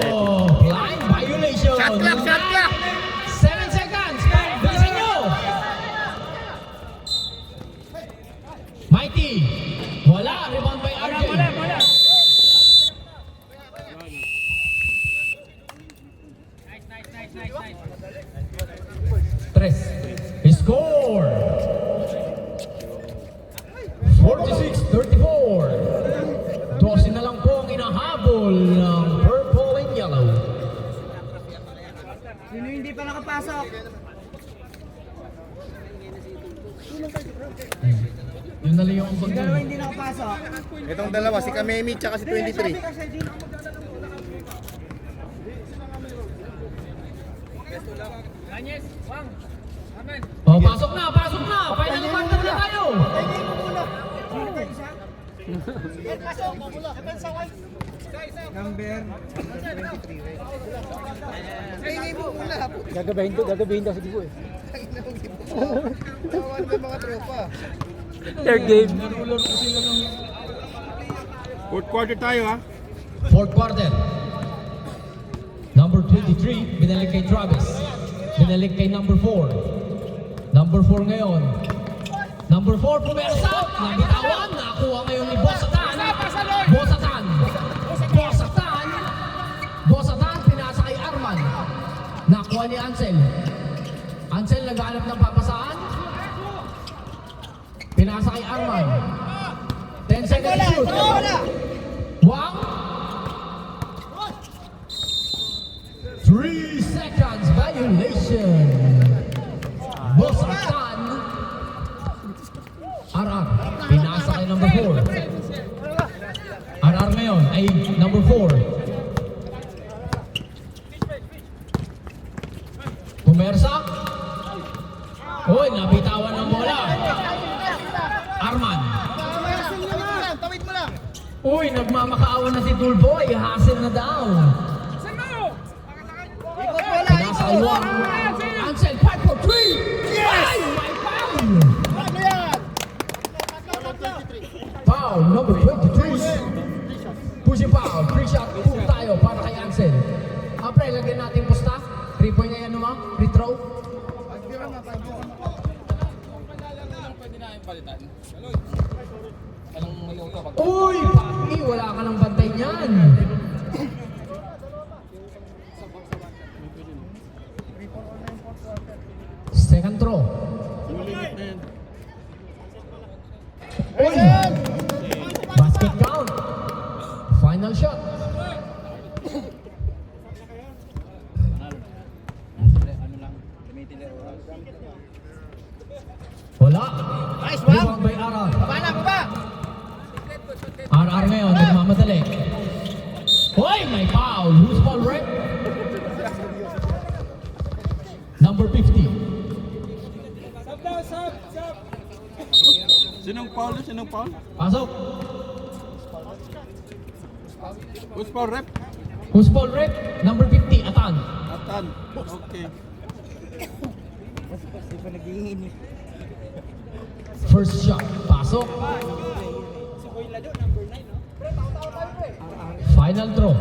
S5: habol ng purple and yellow.
S2: Sino hindi pa nakapasok?
S5: Yun na lang yung ang
S2: Dalawa hindi nakapasok.
S3: Itong dalawa, si Kamemi tsaka si 23.
S5: Oh, pasok na, pasok na! Final quarter na tayo!
S2: Number
S6: Gagabahin daw si Gibo eh.
S3: Tawagan mo yung mga tropa.
S6: Third game. Fourth quarter tayo ha.
S5: Fourth quarter. Number 23, binalik kay Travis. Binalik kay number 4. Number 4 ngayon. Number 4, pumersa. Nabitawan. Nakuha ngayon ni Bosatan. Bosatan. Bosatan. Bosatan, pinasa kay Arman. Nakuha ni Ansel. Ansel naghahanap ng papasaan. Pinasa kay Arman. 10 seconds shoot. Wang. 3 seconds violation. Bosatan. RR. Pinasa kay number 4. RR ngayon ay number 4. Pumersa. Uy, nabitawan ng bola. Arman.
S3: Tawid mo lang.
S5: Uy, nagmamakaawa na si Tulboy. Hassle na daw. Pinasa kay Wang. Ansel, 5 for 3. Yes! My foul!
S3: Ano yan?
S5: Foul number 23. Pushing foul. Free shot. Pull tayo para kay Ansel. Pre, lagyan natin posta. 3 point na yan naman. Free throw. Uy! Papi! Wala ka ng bantay niyan. Second throw. Uy! Basket count. Final shot. Wala.
S3: Nice,
S5: Rebound by RR.
S3: Bala ko ba?
S5: RR ngayon, nagmamadali. Hoy, may foul. Who's foul, rep? Number 50.
S4: Sinong foul? Sinong foul?
S5: Pasok.
S4: Who's foul rep?
S5: Who's foul, rep? Number 50, Atan.
S4: Atan. Okay.
S5: First shot. Pasok. Final throw.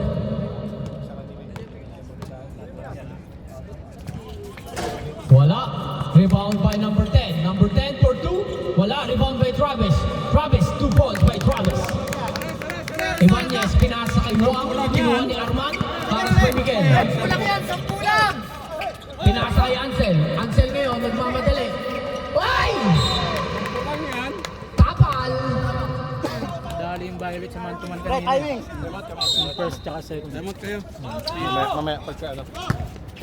S5: Wala. Rebound by number 10. Number 10 for 2. Wala. Rebound by Travis. Travis, 2 points by Travis. Ibanez, pinasa kay Wang. Kinuha ni Arman. Para kay Miguel.
S3: Kulang yan, kulang!
S5: Pinasa kay Ansel. Ansel ngayon, nagmamadali. Ay! Tapal!
S6: Dali yung violet sa man-to-man
S3: Right,
S6: kanina.
S3: timing!
S6: Yung first tsaka second.
S4: Demot kayo.
S3: Mamaya, pagka ano.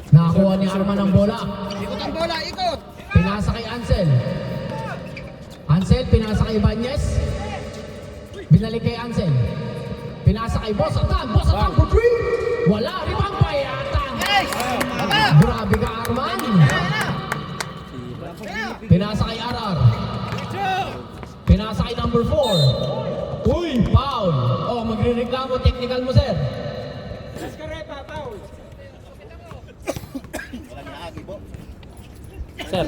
S5: Nakakuha ni Arman ang bola.
S3: Ikot ang bola, ikot!
S5: Pinasa kay Ansel. Ansel, pinasa kay Ibanez. Binalik kay Ansel. Pinasa kay Bosatan. Bosatan for 3. Wala. Rebound pa Atan. Grabe ka, Arman. Pinasa kay RR. Pinasa kay number 4. Uy, foul. Oh, magre-reklamo. Technical mo, sir.
S6: Sir,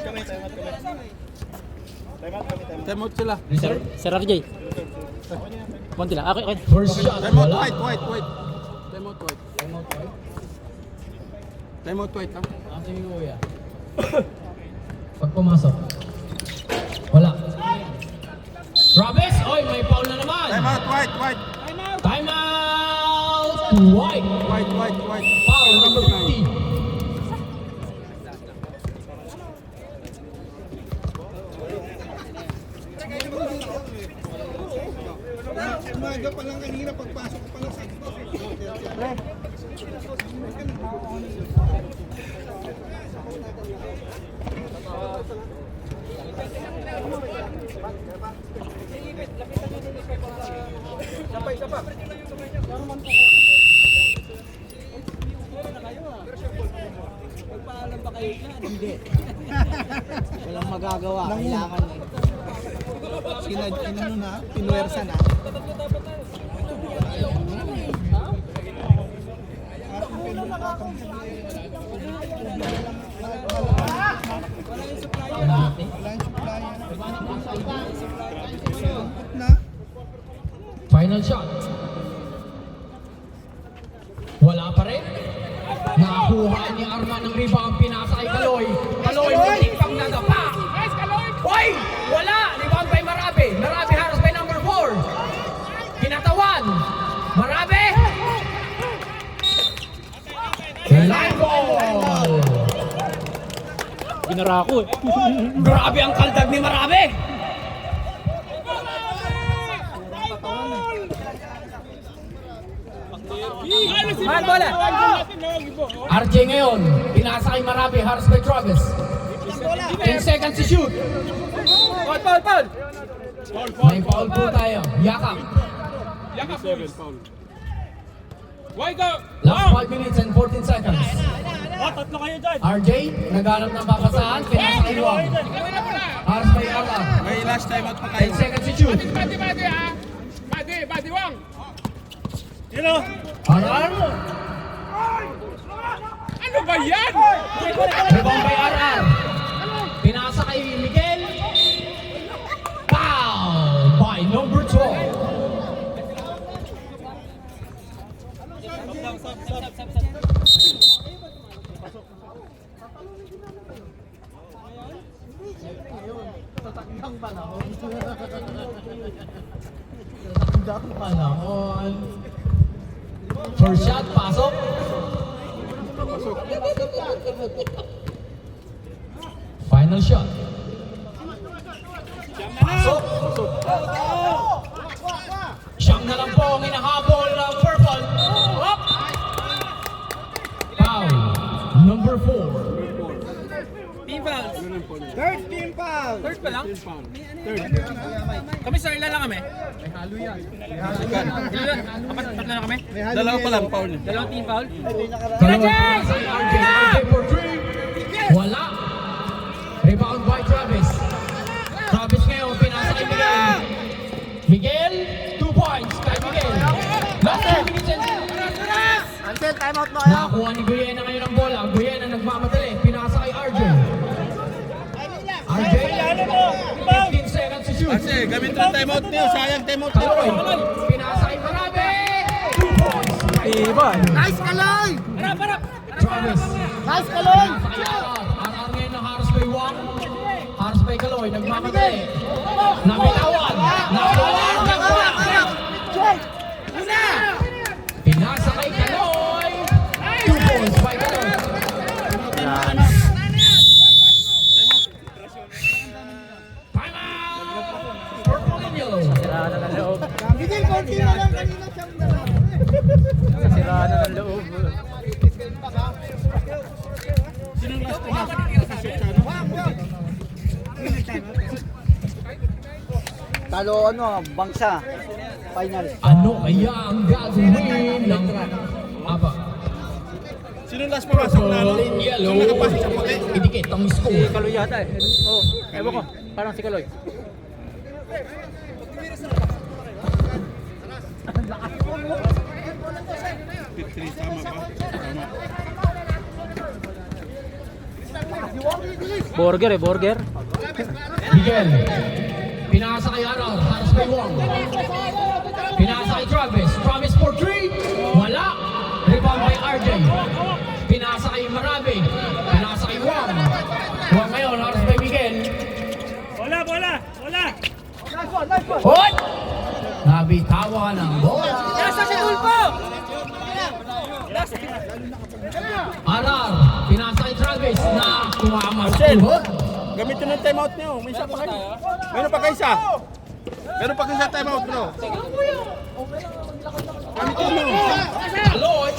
S4: Demot sila.
S6: Sir RJ. Konti lang. Okay, okay.
S5: First shot.
S4: Demot
S5: Wala.
S4: white. Demot white. Demot white ha.
S5: Ating kuya. Pag pumasok. Wala. Travis! Oy, may foul na naman!
S4: Demot white.
S5: Time out! White!
S4: White.
S5: Foul number 50.
S3: Umaga pa lang kanina, pagpasok ko pa lang sa
S2: Walang magagawa, kailangan eh. Inano na, pinuwersa na.
S5: Final shot. Wala pa rin. Nakakuha ni Arman ng rebound, pinasa kay Kaloy. Kaloy, muling pang nadapa. Hoy! Wala! Rebound by Marabe. Marabe haros by number 4. Kinatawan. Marabe! Line ball!
S6: Ginara ko eh.
S5: Grabe ang kaldag ni Marabe!
S4: Mahal bola.
S5: RJ ngayon, pinasa kay Marabe, haros by Travis. 10 seconds to shoot.
S4: Foul.
S5: May foul po tayo. Yakap.
S4: Yakap. Why go?
S5: Last 5 minutes and 14 seconds.
S6: Oh, tatlo kayo dyan.
S5: RJ, naghanap ng papasahan, pinasa kay Wang. Haros by Arla.
S3: May last time out pa
S5: 10 seconds to shoot.
S4: Badi ah. Badi Wang.
S6: Sino?
S5: Arar.
S4: Ano ba yan?
S5: Rebound by Arar. Pinasa kay Miguel. Foul by number 12. Panahon. First shot, pasok. Final shot. Pasok. Siyam na lang po ang inahabol ng purple. Up. Foul. Number 4.
S4: Team foul.
S2: Third team foul!
S4: Third pa lang? Kami sa ilan lang kami? May halo yan. Apat na kami?
S3: Dalawa pa lang, Paul.
S4: Dalawang team foul?
S5: Dalawang pinasa ni RJ. RJ for 3. Wala. Rebound by Travis. Travis ngayon, pinasa kay Miguel. Miguel, 2 points kay Miguel. Last 2 minutes and...
S2: Ansel, time out mo kayo.
S5: Nakakuha ni Guyena ngayon ang bola. Guyena nagmamadali. Pinasa kay RJ. RJ, 15 seconds to shoot.
S3: Kasi, gamit ng timeout niyo. Sayang timeout niyo.
S5: Kaloy, pinasa kay Marabe. 2 points.
S2: Nice, Kaloy!
S5: Travis.
S2: Nice, Kaloy!
S5: Pinasa kay Arar. Arar ngayon ng Haros by Wang. Haros by Kaloy. Nagmamadali. Nabitawan. Nabitawan ng bola. Pinasa kay Kaloy. 2 points by Kaloy. Time out. Purple and yellow.
S2: Miguel, konti na lang kanina siyang dalawa.
S6: Siraan na ng loob.
S3: Sinong last pumasok? Nakashoot siya, no?
S2: Talo ano, bangsa. Final.
S5: Ano kaya ang gagawin ng Aba?
S3: Sinong last pumasok na, no?
S5: Purple and yellow.
S3: Sinong nakapasok sa puti?
S5: Idikit ang score.
S6: Kaloy yata eh. Oo, ewan ko. Parang si Kaloy.
S3: Three, tama ba?
S6: Burger eh, burger.
S5: Miguel. Pinasa kay Arar. Haros by Wang. Pinasa kay Travis. Travis for 3. Wala. Rebound by RJ. Pinasa kay Marabe. Pinasa kay Wang. Wang ngayon. Haros by Miguel.
S6: Bola!
S5: Hot! Nabitawan ng bola.
S4: Nasa si Tulpo!
S5: Arar. Pinasa kay Travis na tumama sa
S3: Marcel.
S5: tuhod.
S3: Gamitin ng timeout niyo. May isa pa kayo. Meron pa kayo isa. Meron pa kayo sa timeout, bro. Gamitin mo.
S5: Kaloy.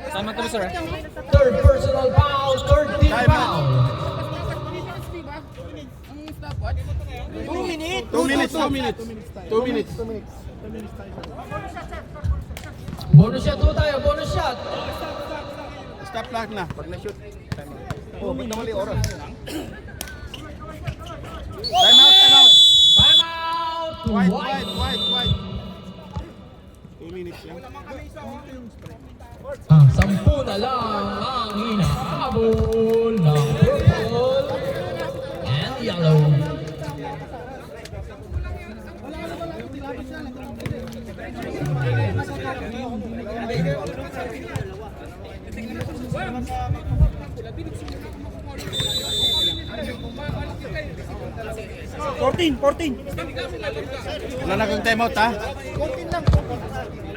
S4: Tama ko, sir.
S5: Third personal foul, third team foul.
S3: 2 minutes.
S5: Bonus shot po tayo, bonus shot.
S3: Stop clock na. Pag na-shoot. Oh, nawali oras. Time out.
S5: Time out!
S3: White. 2 minutes yan.
S5: 10 na lang ang hinahabol ng purple and yellow.
S3: Wala na kang time out, ha?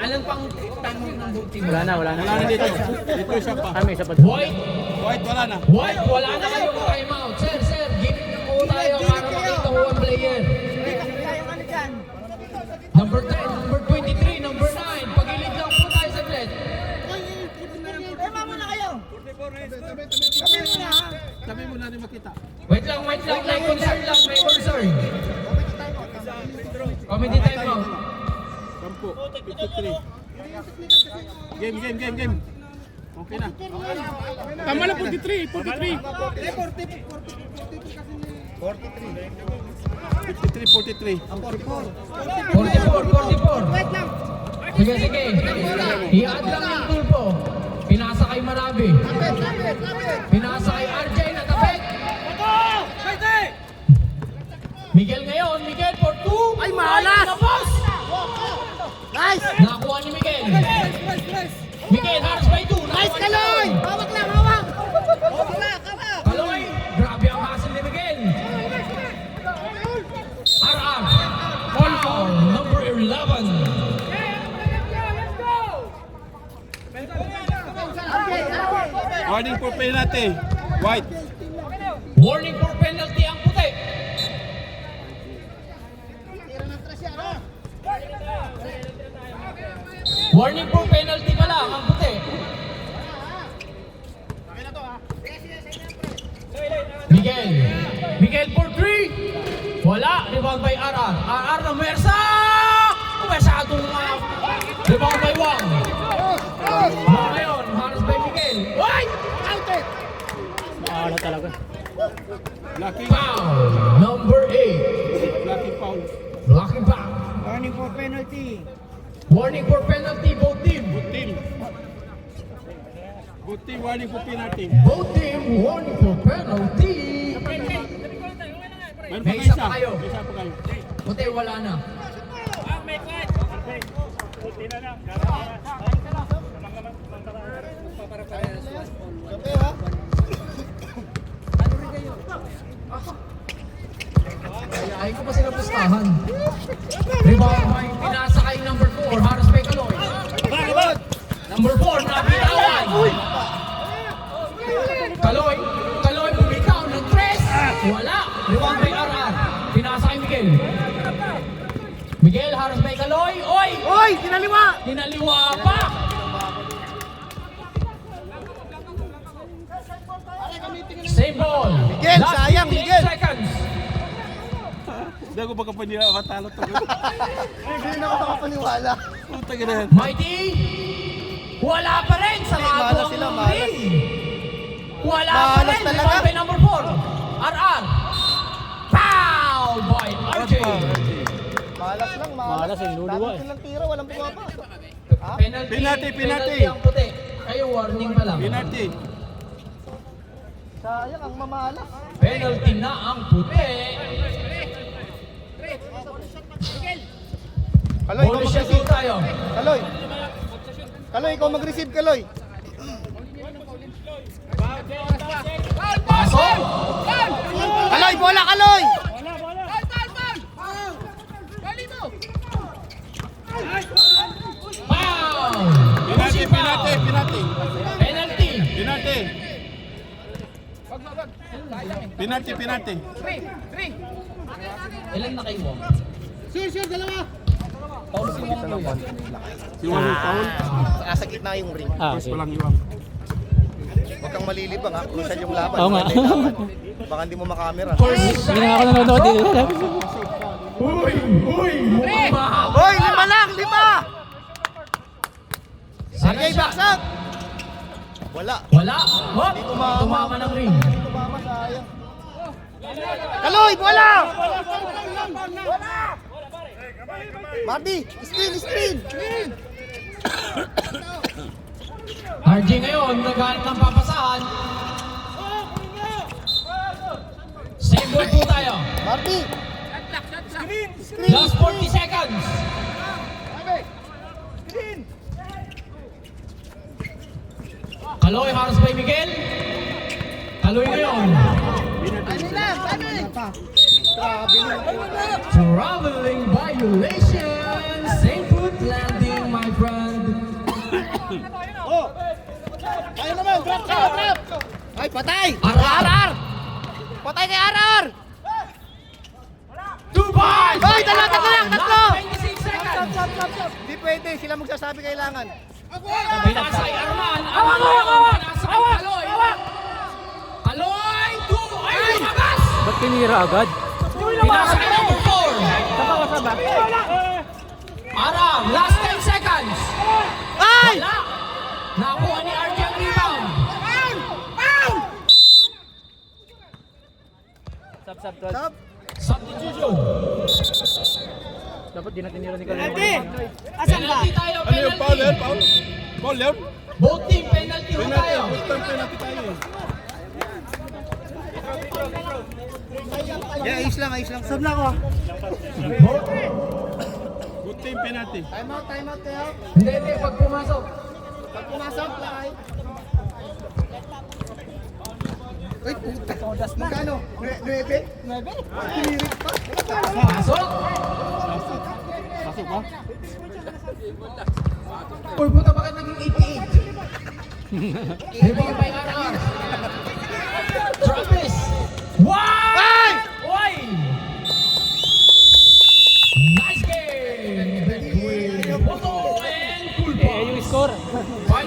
S5: Anong pang tanong ng team?
S4: Wala na.
S3: Wala na dito. Dito isa pa.
S4: May isa pa.
S5: White,
S3: White, wala na.
S5: wala na kayong time out. Sir, gimmick na po tayo para makita ko ang player. Number 10, number 23, number 9. Pagilid lang po tayo sa plate.
S3: Sabi mo na rin makita.
S5: Wait lang. May concern. Comedy time out.
S3: 10, 53. Game. Okay na.
S6: Tama na, 43.
S3: 43, 43.
S5: 44. Sige. I-add lang yung tulpo. Pinasa kay Marabi. Pinasa kay RJ na tapet. Miguel for 2. Ay, malas!
S2: Nice!
S5: Nakakuha ni Miguel. Miguel, Harris by 2.
S2: Nice, Kaloy! Hawak lang!
S5: Kaloy, grabe ang hassle ni Miguel. RR. Foul, number 11.
S3: Warning for penalty. White.
S5: Warning for penalty ang puti. Warning for penalty pa lang ang puti. Miguel for 3. Wala. Rebound by RR. RR na mersa. Masyadong rebound by Wang. Ngayon, Harris by Miguel. Ay!
S4: Wala talaga.
S3: Blocking.
S5: Foul. Number 8.
S3: Blocking foul.
S5: Blocking foul.
S2: Warning for penalty.
S5: Warning for penalty, both team.
S3: Good team, warning for penalty.
S5: Both team, warning for penalty.
S3: Meron
S5: May
S3: pa
S5: isa pa kayo.
S3: May isa pa kayo.
S5: Puti, wala na. Ayayin ko pa sila pustahan. Rebound by pinasa kay number 4, Harris by Kaloy. Number 4, nabitawan. Kaloy bumitaw ng 3. Wala. Rebound by RR. Pinasa kay Miguel, Harris by Kaloy.
S2: Oy! Kinaliwa!
S5: Hinaliwa pa. Same ball.
S3: Miguel,
S5: Last
S3: sayang,
S5: 58
S3: Miguel.
S5: seconds.
S3: Hindi ako baka panila katalo to.
S2: Hindi na ako makapaniwala.
S3: Puta ka na.
S5: Mighty, wala pa rin sa mga
S2: Malas
S5: buwang
S2: sila,
S5: ng
S2: malas.
S5: ring. Wala pa
S2: Malas
S5: rin.
S2: talaga.
S5: Rebound by number 4. RR. Foul by RJ.
S2: Malas lang,
S4: Malas, yung luluwa eh.
S2: silang tira, walang pumapa.
S3: Penalty.
S5: ang puti. Kayo warning pa lang.
S3: Penalty.
S2: Sayang, ang mamalas.
S5: Penalty na ang puti.
S2: Kaloy, ikaw
S5: Bonus shot
S2: mag-receive.
S5: tayo.
S2: Kaloy, ikaw mag-receive, Kaloy.
S5: Pasok.
S2: Kaloy, bola, Kaloy!
S5: Foul.
S3: Penalty,
S5: Pushing foul.
S3: penalty.
S5: Penalty.
S3: Penalty.
S5: Ilan na kayo?
S2: Sure, dalawa.
S3: Iwan yung foul.
S2: Nasa gitna yung ring.
S3: First pa lang iwan.
S2: Huwag kang malilibang ha. Crucial yung laban.
S7: Oo nga.
S2: Baka hindi mo makamera.
S7: Hindi na ako nanonood dito.
S5: Uy! Mukhang mahaba.
S2: Hoy, 5 lang! 5!
S5: Sana
S2: Sergey,
S5: siya.
S2: baksak! Wala.
S5: Wala. Hop!
S2: tumama.
S5: Tumama ng ring.
S2: Tumama, sayang. Kaloy, wala! Marty, screen!
S5: RJ ngayon, naghanap ng papasahan. Same ball po tayo.
S2: Marty!
S5: Last 40 seconds. Kaloy, haras by Miguel. Kaloy ngayon. Traveling violation. Same foot landing, my friend.
S2: Ayaw naman! Drop! Ay, patay!
S5: Arar!
S2: Patay kay Arar!
S5: 2 points!
S2: Hoy, tatlo lang!
S5: Last 26 seconds.
S2: Hindi pwede, sila magsasabi kailangan.
S5: Pinasa kay Arman. Arman ngayon, pinasa kay Kaloy. Kaloy, 2. Ay, lumabas!
S7: Ba't pinira agad?
S5: Pinasa kay number 4. Aram, last 10 seconds.
S2: Ay!
S5: Wala. Nakuha ni RJ ang rebound.
S2: Stop!
S5: Substitution.
S7: Dapat di natin nila ni Kalina.
S5: Penalty tayo,
S3: Ano yung foul
S5: penalty.
S3: yan? Foul? Foul yan?
S5: Both team, penalty ho tayo.
S3: Penalty tayo eh.
S2: Yeah, ayos lang. Sab na ako.
S3: Good team penalty.
S2: Time out kayo.
S5: Hindi, pag pumasok.
S2: Pag pumasok, lakay. Uy, puta. Magkano? 9? 9? Pinirit pa.
S5: Pasok.
S3: Pasok ba?
S5: Uy, puta, bakit naging 88? Rebound by RR. Travis. Wow!
S2: Ay!
S5: Oy! Nice game between Boto and Kulpa.
S7: Yung score.
S5: 5